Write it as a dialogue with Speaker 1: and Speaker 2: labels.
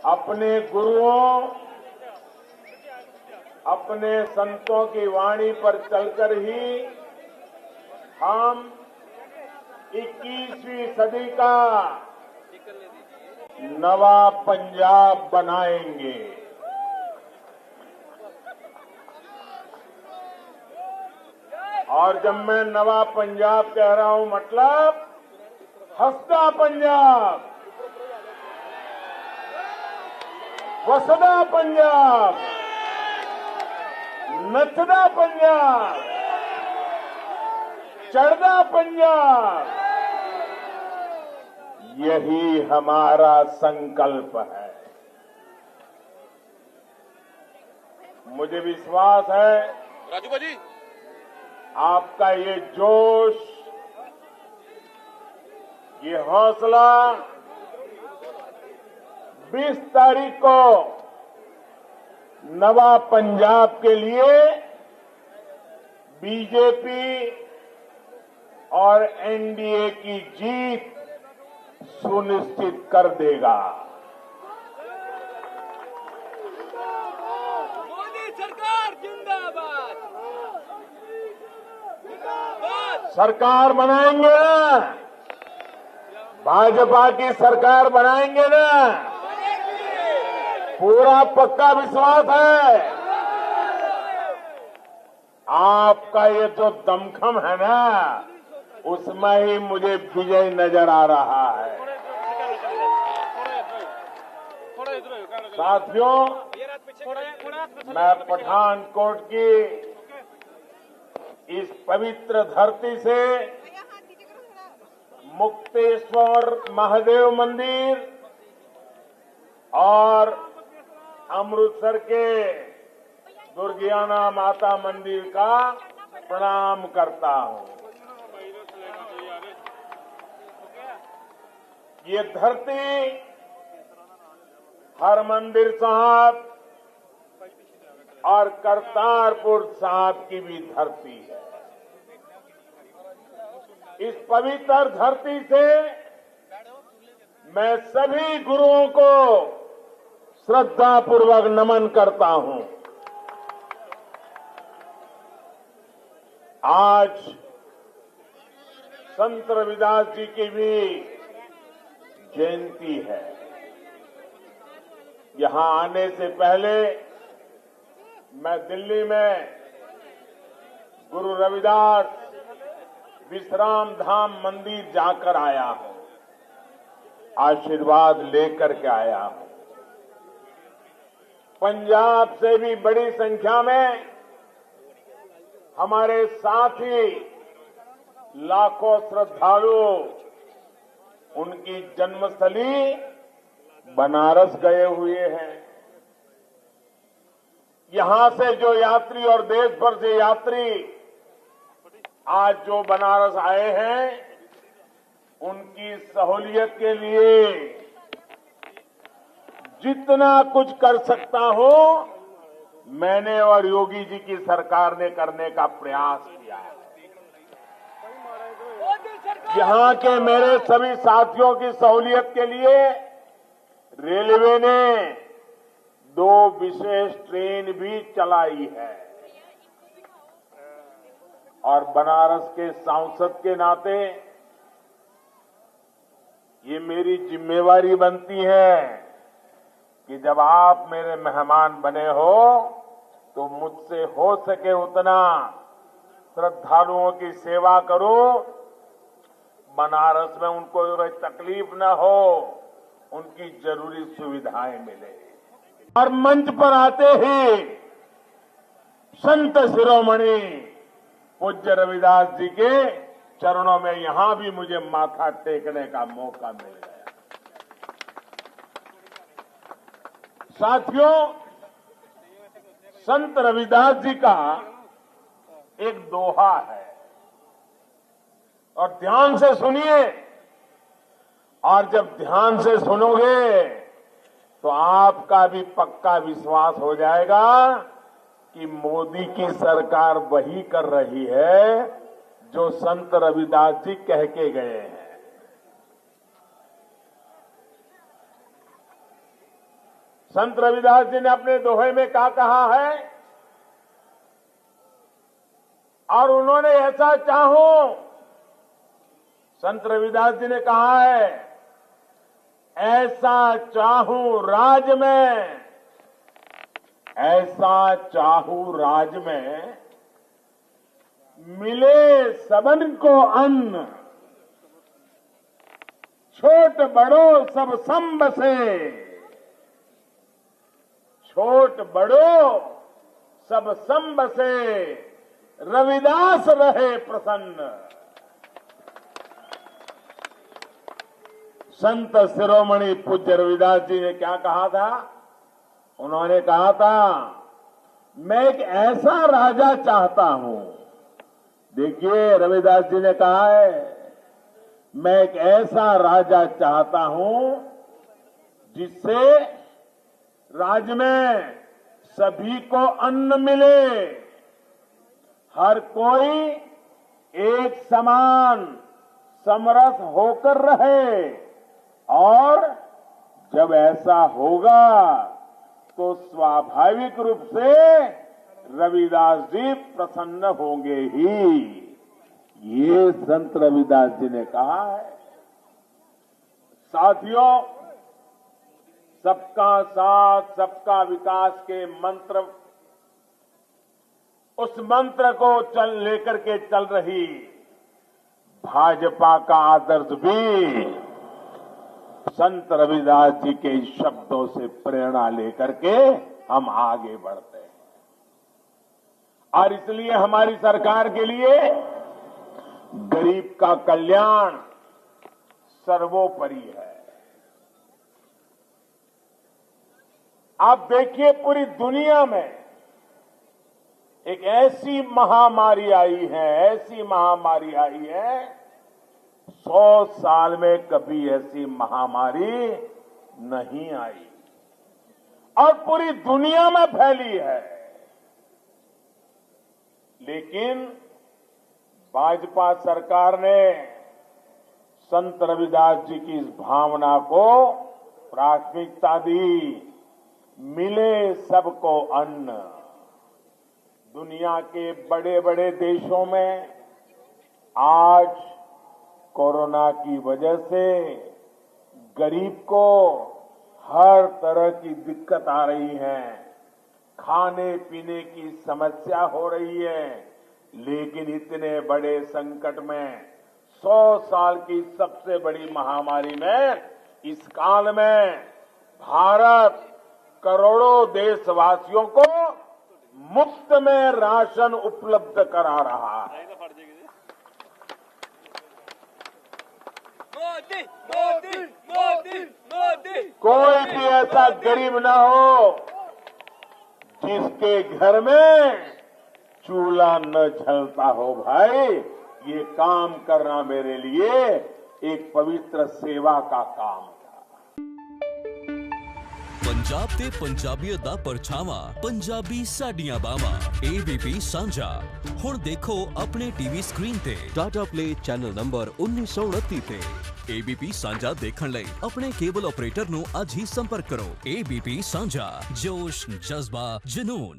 Speaker 1: अपने गुरुओं, अपने संतों की वाणी पर चलकर ही हम 21वीं सदी का नवा पंजाब बनाएंगे। और जब मैं नवा पंजाब कह रहा हूं, मतलब हंसदा पंजाब, वसदा पंजाब, नचदा पंजाब, चढ़दा पंजाब, यही हमारा संकल्प है। मुझे विश्वास है
Speaker 2: राजू भाजी,
Speaker 1: आपका ये जोश, ये हौसला 20 तारीख को नवा पंजाब के लिए बीजेपी और एनडीए की जीत सुनिश्चित कर देगा।
Speaker 2: मोदी सरकार जिंदाबाद।
Speaker 1: सरकार बनाएंगे ना, भाजपा की सरकार बनाएंगे ना, पूरा पक्का विश्वास है। आपका ये जो दमखम है ना, उसमें ही मुझे विजय नजर आ रहा है। साथियों, मैं पठानकोट की इस पवित्र धरती से मुक्तेश्वर महादेव मंदिर और अमृतसर के दुर्गियाना माता मंदिर का प्रणाम करता हूं। ये धरती हरमंदिर साहब और करतारपुर साहब की भी धरती है। इस पवित्र धरती से मैं सभी गुरुओं को श्रद्धापूर्वक नमन करता हूं। आज संत रविदास जी की भी जयंती है। यहां आने से पहले मैं दिल्ली में गुरु रविदास विश्राम धाम मंदिर जाकर आया हूं, आशीर्वाद लेकर के आया हूं। पंजाब से भी बड़ी संख्या में हमारे साथी लाखों श्रद्धालु उनकी जन्मस्थली बनारस गए हुए हैं। यहां से जो यात्री और देश भर से यात्री आज जो बनारस आए हैं, उनकी सहूलियत के लिए जितना कुछ कर सकता हूं, मैंने और योगी जी की सरकार ने करने का प्रयास किया है। यहां के मेरे सभी साथियों की सहूलियत के लिए रेलवे ने 2 विशेष ट्रेन भी चलाई है। और बनारस के सांसद के नाते ये मेरी जिम्मेवारी बनती है कि जब आप मेरे मेहमान बने हो तो मुझसे हो सके उतना श्रद्धालुओं की सेवा करूं, बनारस में उनको तकलीफ न हो, उनकी जरूरी सुविधाएं मिले। और मंच पर आते ही संत शिरोमणि पूज्य रविदास जी के चरणों में यहां भी मुझे माथा टेकने का मौका मिल गया। साथियों, संत रविदास जी का एक दोहा है, और ध्यान से सुनिए। और जब ध्यान से सुनोगे तो आपका भी पक्का विश्वास हो जाएगा कि मोदी की सरकार वही कर रही है जो संत रविदास जी कह के गए हैं। संत रविदास जी ने अपने दोहे में क्या कहा है, और उन्होंने ऐसा चाहूं, संत रविदास जी ने कहा है, ऐसा चाहूं राज में, ऐसा चाहूं राज में, मिले सबन को अन्न, छोट बड़ो सब संब से, छोट बड़ो सब संब से, रविदास रहे प्रसन्न। संत शिरोमणि पूज्य रविदास जी ने क्या कहा था? उन्होंने कहा था, मैं एक ऐसा राजा चाहता हूं। देखिए, रविदास जी ने कहा है, मैं एक ऐसा राजा चाहता हूं जिससे राज्य में सभी को अन्न मिले, हर कोई एक समान समरस होकर रहे, और जब ऐसा होगा तो स्वाभाविक रूप से रविदास जी प्रसन्न होंगे ही। ये संत रविदास जी ने कहा है। साथियों, सबका साथ सबका विकास के मंत्र, उस मंत्र को लेकर के चल रही भाजपा का आदर्श भी संत रविदास जी के शब्दों से प्रेरणा लेकर के हम आगे बढ़ते हैं। और इसलिए हमारी सरकार के लिए गरीब का कल्याण सर्वोपरि है। आप देखिए, पूरी दुनिया में एक ऐसी महामारी आई है, ऐसी महामारी आई है, 100 साल में कभी ऐसी महामारी नहीं आई, और पूरी दुनिया में फैली है। लेकिन भाजपा सरकार ने संत रविदास जी की इस भावना को प्राथमिकता दी। मिले सबको अन्न। दुनिया के बड़े बड़े देशों में आज कोरोना की वजह से गरीब को हर तरह की दिक्कत आ रही है, खाने पीने की समस्या हो रही है। लेकिन इतने बड़े संकट में, 100 साल की सबसे बड़ी महामारी में, इस काल में भारत करोड़ों देशवासियों को मुफ्त में राशन उपलब्ध करा रहा है।
Speaker 2: मोदी मोदी मोदी मोदी।
Speaker 1: कोई भी ऐसा गरीब ना हो जिसके घर में चूल्हा न जलता हो। भाई, ये काम करना मेरे लिए एक पवित्र सेवा का काम था।
Speaker 3: पंजाब ते पंजाबियत दा परछावा, पंजाबी साडियां बावां। ABP सांझा हुण देखो अपने टीवी स्क्रीन ते टाटा प्ले चैनल नंबर 1929 ते। ABP सांझा देखण लई अपने केबल ऑपरेटर नु अज ही संपर्क करो। ABP सांझा, जोश, जज्बा, जुनून।